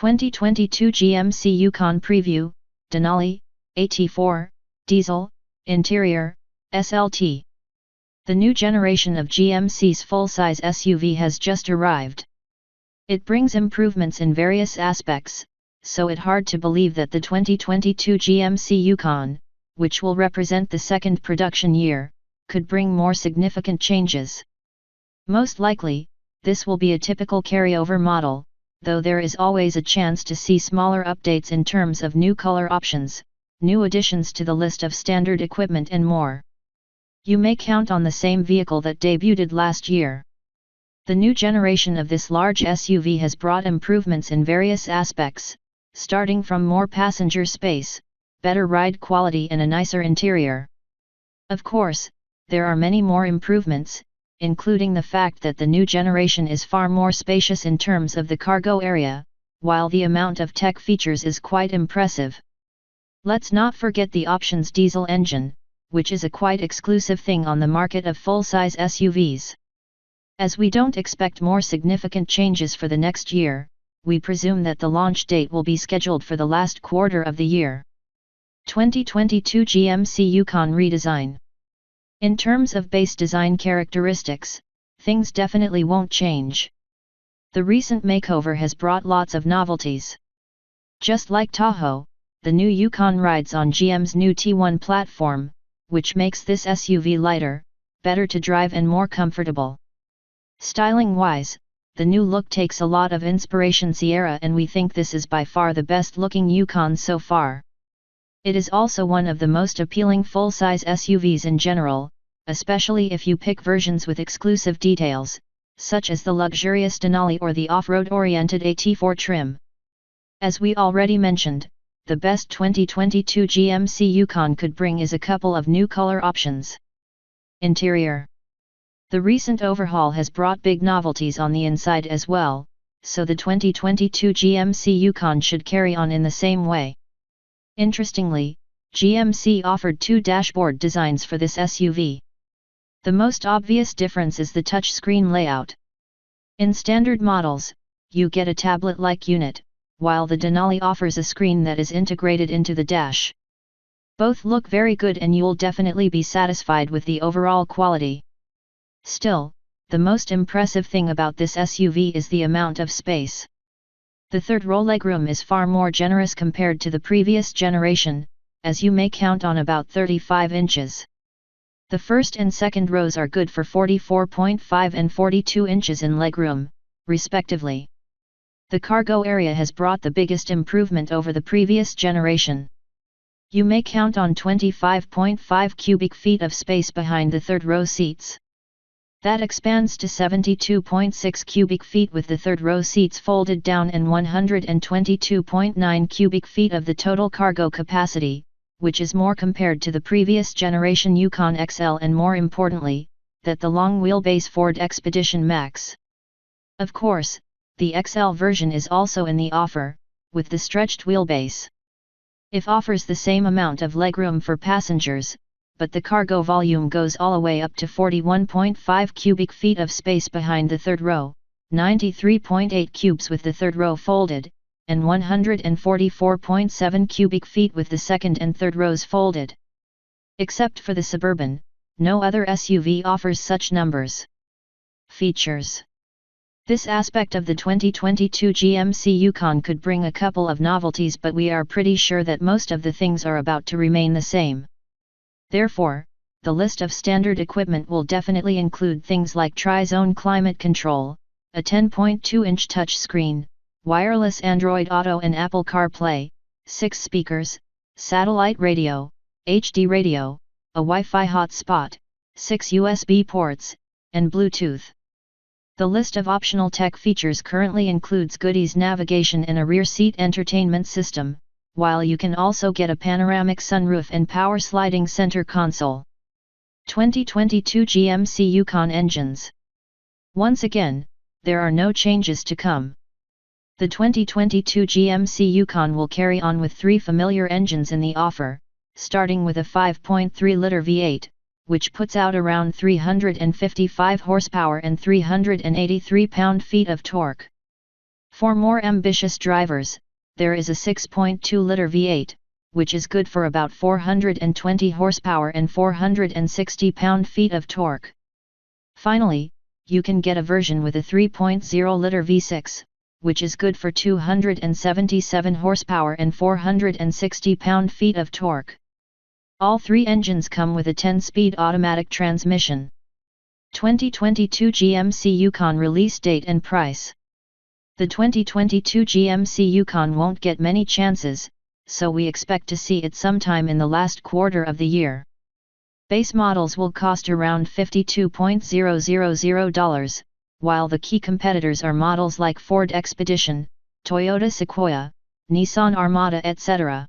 2022 GMC Yukon Preview, Denali, at4, Diesel, Interior, SLT. The new generation of GMC's full-size SUV has just arrived. It brings improvements in various aspects, so it's hard to believe that the 2022 GMC Yukon, which will represent the second production year, could bring more significant changes. Most likely, this will be a typical carryover model, though there is always a chance to see smaller updates in terms of new color options, new additions to the list of standard equipment and more. You may count on the same vehicle that debuted last year. The new generation of this large SUV has brought improvements in various aspects, starting from more passenger space, better ride quality and a nicer interior. Of course, there are many more improvements, including the fact that the new generation is far more spacious in terms of the cargo area, while the amount of tech features is quite impressive. Let's not forget the options diesel engine, which is a quite exclusive thing on the market of full-size SUVs. As we don't expect more significant changes for the next year, we presume that the launch date will be scheduled for the last quarter of the year. 2022 GMC Yukon redesign. In terms of base design characteristics, things definitely won't change. The recent makeover has brought lots of novelties. Just like Tahoe, the new Yukon rides on GM's new T1 platform, which makes this SUV lighter, better to drive and more comfortable. Styling-wise, the new look takes a lot of inspiration Sierra, and we think this is by far the best looking Yukon so far. It is also one of the most appealing full-size SUVs in general, especially if you pick versions with exclusive details, such as the luxurious Denali or the off-road-oriented at4 trim. As we already mentioned, the best 2022 GMC Yukon could bring is a couple of new color options. Interior. The recent overhaul has brought big novelties on the inside as well, so the 2022 GMC Yukon should carry on in the same way. Interestingly, GMC offered two dashboard designs for this SUV. The most obvious difference is the touchscreen layout. In standard models, you get a tablet-like unit, while the Denali offers a screen that is integrated into the dash. Both look very good and you'll definitely be satisfied with the overall quality. Still, the most impressive thing about this SUV is the amount of space. The third row legroom is far more generous compared to the previous generation, as you may count on about 35 inches. The first and second rows are good for 44.5 and 42 inches in legroom, respectively. The cargo area has brought the biggest improvement over the previous generation. You may count on 25.5 cubic feet of space behind the third row seats. That expands to 72.6 cubic feet with the third row seats folded down and 122.9 cubic feet of the total cargo capacity, which is more compared to the previous generation Yukon XL and more importantly, that the long wheelbase Ford Expedition Max. Of course, the XL version is also in the offer, with the stretched wheelbase. It offers the same amount of legroom for passengers, but the cargo volume goes all the way up to 41.5 cubic feet of space behind the third row, 93.8 cubes with the third row folded, and 144.7 cubic feet with the second and third rows folded. Except for the Suburban, no other SUV offers such numbers. Features. This aspect of the 2022 GMC Yukon could bring a couple of novelties, but we are pretty sure that most of the things are about to remain the same. Therefore, the list of standard equipment will definitely include things like tri-zone climate control, a 10.2-inch touchscreen, wireless Android Auto and Apple CarPlay, 6 speakers, satellite radio, HD radio, a Wi-Fi hotspot, 6 USB ports, and Bluetooth. The list of optional tech features currently includes goodies navigation and a rear seat entertainment system, while you can also get a panoramic sunroof and power sliding center console. 2022 GMC Yukon engines. Once again, there are no changes to come. The 2022 GMC Yukon will carry on with 3 familiar engines in the offer, starting with a 5.3-liter V8, which puts out around 355 horsepower and 383 pound-feet of torque. For more ambitious drivers, there is a 6.2-liter V8, which is good for about 420 horsepower and 460 pound-feet of torque. Finally, you can get a version with a 3.0-liter V6, which is good for 277 horsepower and 460 pound-feet of torque. All three engines come with a 10-speed automatic transmission. 2022 GMC Yukon release date and price. The 2022 GMC Yukon won't get many chances, so we expect to see it sometime in the last quarter of the year. Base models will cost around $52,000, while the key competitors are models like Ford Expedition, Toyota Sequoia, Nissan Armada etc.